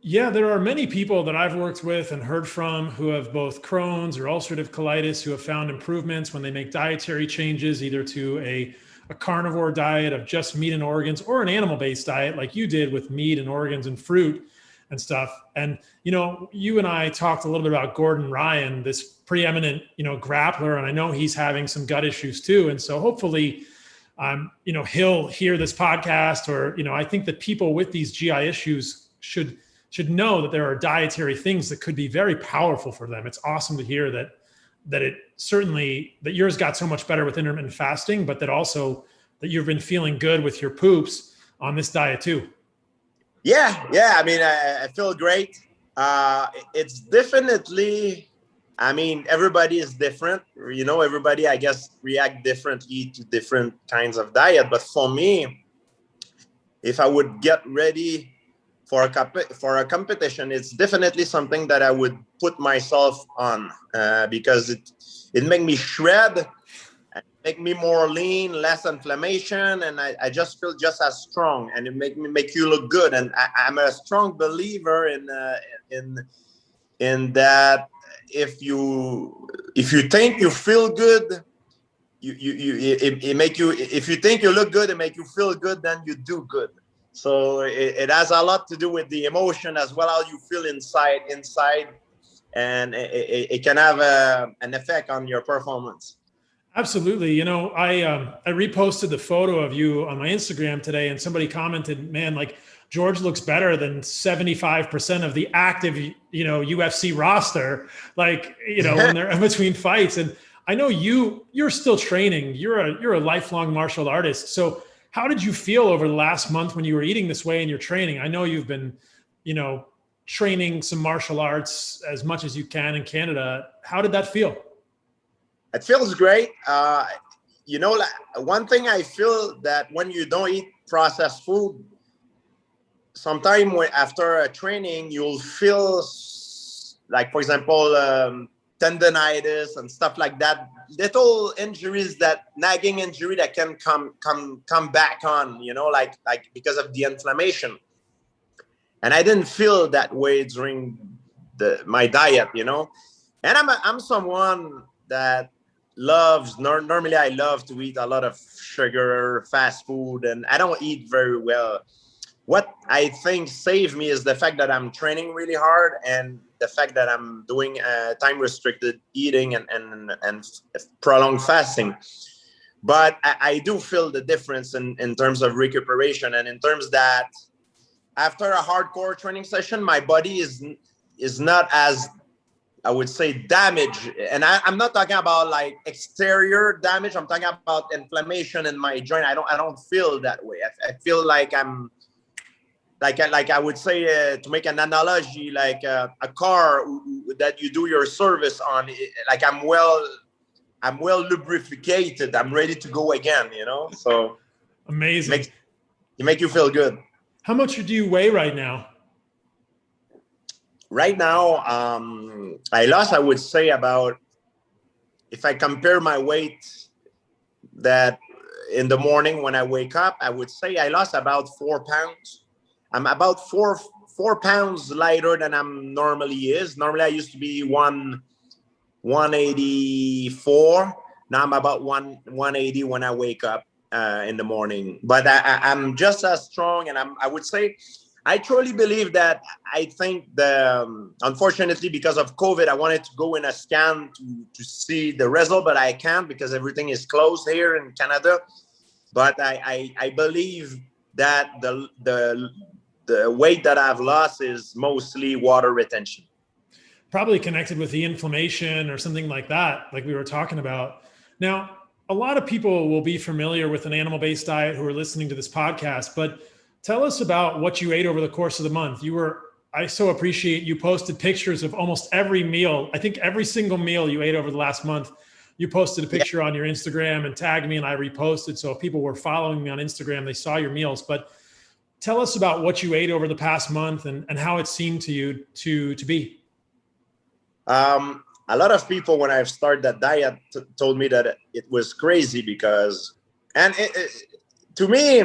Yeah, there are many people that I've worked with and heard from who have both Crohn's or ulcerative colitis who have found improvements when they make dietary changes, either to a carnivore diet of just meat and organs or an animal-based diet like you did with meat and organs and fruit and stuff. And, you and I talked a little bit about Gordon Ryan, this preeminent, grappler, and I know he's having some gut issues too. And so hopefully, he'll hear this podcast or, I think that people with these GI issues should know that there are dietary things that could be very powerful for them. It's awesome to hear that it certainly that yours got so much better with intermittent fasting, but that also that you've been feeling good with your poops on this diet too. Yeah. I mean, I feel great. It's definitely, everybody is different. Everybody, I guess, react differently to different kinds of diet. But for me, if I would get ready for a competition, it's definitely something that I would put myself on because it make me shred, make me more lean, less inflammation, and I just feel just as strong, and it make you look good. And I'm a strong believer in that. If you think you feel good, it make you. If you think you look good, it make you feel good, then you do good. So it has a lot to do with the emotion as well, how you feel inside, and it can have an effect on your performance. Absolutely. I reposted the photo of you on my Instagram today, and somebody commented, man, like George looks better than 75% of the active, UFC roster, when they're in between fights. And I know you're still training. You're a lifelong martial artist. So how did you feel over the last month when you were eating this way in your training? I know you've been, training some martial arts as much as you can in Canada. How did that feel? It feels great. One thing I feel that when you don't eat processed food, sometime after a training, you'll feel like, for example, tendonitis and stuff like that, little injuries, that nagging injury that can come back on, like because of the inflammation. And I didn't feel that way during my diet, and I'm someone that normally I love to eat a lot of sugar, fast food, and I don't eat very well. What I think saved me is the fact that I'm training really hard, and the fact that I'm doing time restricted eating and prolonged fasting. But I do feel the difference in terms of recuperation, and in terms that after a hardcore training session, my body is not as, I would say, damaged. And I'm not talking about like exterior damage. I'm talking about inflammation in my joint. I don't feel that way. I feel like I'm like I would say, to make an analogy, like a car that you do your service on, like I'm well lubricated. I'm ready to go again, So amazing. It make you feel good. How much do you weigh right now? Right now, I lost, I would say, about, if I compare my weight that in the morning when I wake up, I would say I lost about 4 pounds. I'm about four pounds lighter than I'm normally is. Normally I used to be 184. Now I'm about 180 when I wake up in the morning. But I'm just as strong, and I would say I truly believe that. I think unfortunately, because of COVID, I wanted to go in a scan to see the result, but I can't because everything is closed here in Canada. But I believe that the weight that I've lost is mostly water retention. Probably connected with the inflammation or something like that, like we were talking about. Now, a lot of people will be familiar with an animal-based diet who are listening to this podcast, but tell us about what you ate over the course of the month. I so appreciate you posted pictures of almost every meal. I think every single meal you ate over the last month, you posted a picture on your Instagram and tagged me, and I reposted. So if people were following me on Instagram, they saw your meals. But tell us about what you ate over the past month and how it seemed to you to be. A lot of people, when I've started that diet, told me that it was crazy because, to me,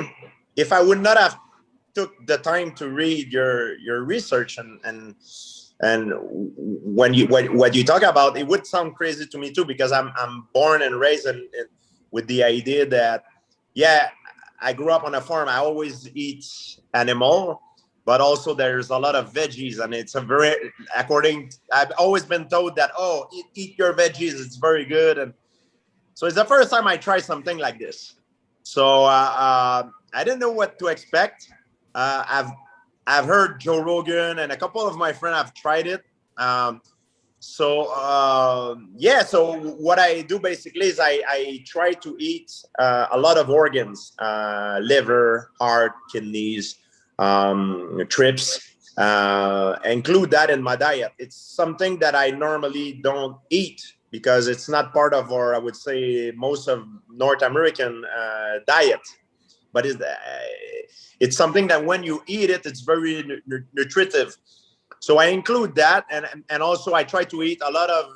if I would not have took the time to read your research and when you what you talk about, it would sound crazy to me too, because I'm born and raised with the idea that, yeah, I grew up on a farm. I always eat animal, but also there's a lot of veggies, and it's a very, I've always been told that, oh, eat your veggies, it's very good. And so it's the first time I try something like this. So I didn't know what to expect. I've heard Joe Rogan and a couple of my friends have tried it. Yeah, so what I do basically is I try to eat a lot of organs, liver, heart, kidneys, trips, include that in my diet. It's something that I normally don't eat because it's not part of, or I would say most of North American diet, but it's something that when you eat it, it's very nutritive. So I include that, and also I try to eat a lot of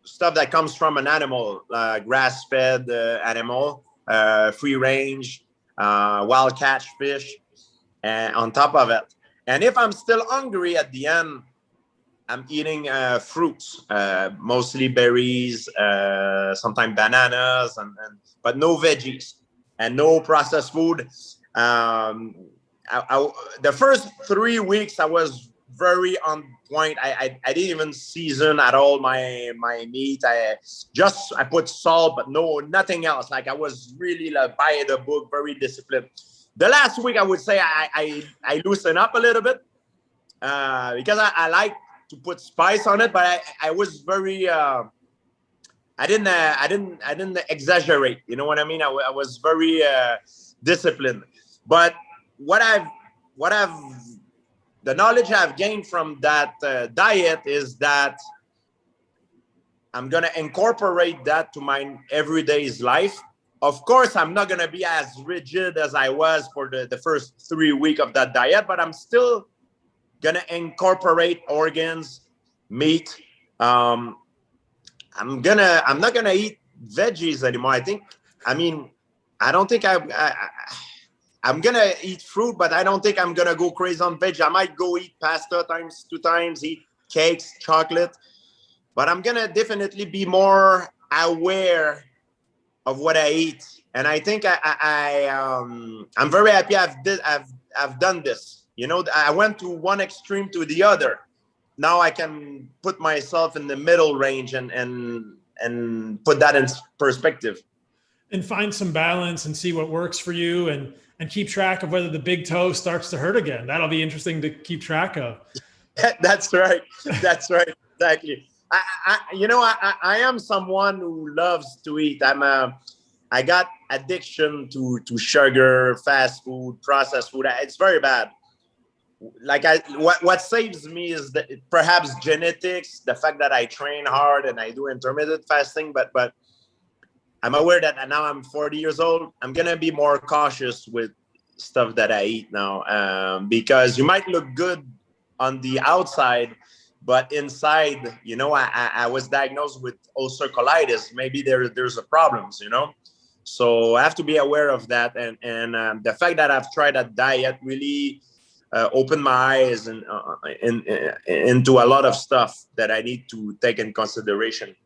stuff that comes from an animal, grass-fed animal, free range, wild catch fish, and on top of it. And if I'm still hungry at the end, I'm eating fruits, mostly berries, sometimes bananas, but no veggies and no processed food. The first 3 weeks I was very on point. I didn't even season at all my meat. I put salt, but nothing else. Like, I was really like by the book, very disciplined. The last week I would say I loosened up a little bit because I like to put spice on it, but I was very I didn't exaggerate. You know what I mean? I was very disciplined. But the knowledge I've gained from that diet is that I'm gonna incorporate that to my everyday's life. Of course, I'm not gonna be as rigid as I was for the first 3 weeks of that diet, but I'm still gonna incorporate organs, meat. I'm not gonna eat veggies anymore. I don't think I'm gonna eat fruit, but I don't think I'm gonna go crazy on veg. I might go eat pasta two times, eat cakes, chocolate, but I'm gonna definitely be more aware of what I eat. And I think I'm very happy I've done this. You know, I went to one extreme to the other. Now I can put myself in the middle range and put that in perspective. And find some balance and see what works for you, and keep track of whether the big toe starts to hurt again. That'll be interesting to keep track of. That's right. That's right. Exactly. I am someone who loves to eat. I got addiction to sugar, fast food, processed food. It's very bad. Like, what saves me is perhaps genetics, the fact that I train hard and I do intermittent fasting, but I'm aware that now I'm 40 years old. I'm gonna be more cautious with stuff that I eat now, because you might look good on the outside, but inside, you know, I was diagnosed with ulcer colitis. Maybe there's a problems, you know. So I have to be aware of that, and the fact that I've tried a diet really opened my eyes and into a lot of stuff that I need to take in consideration.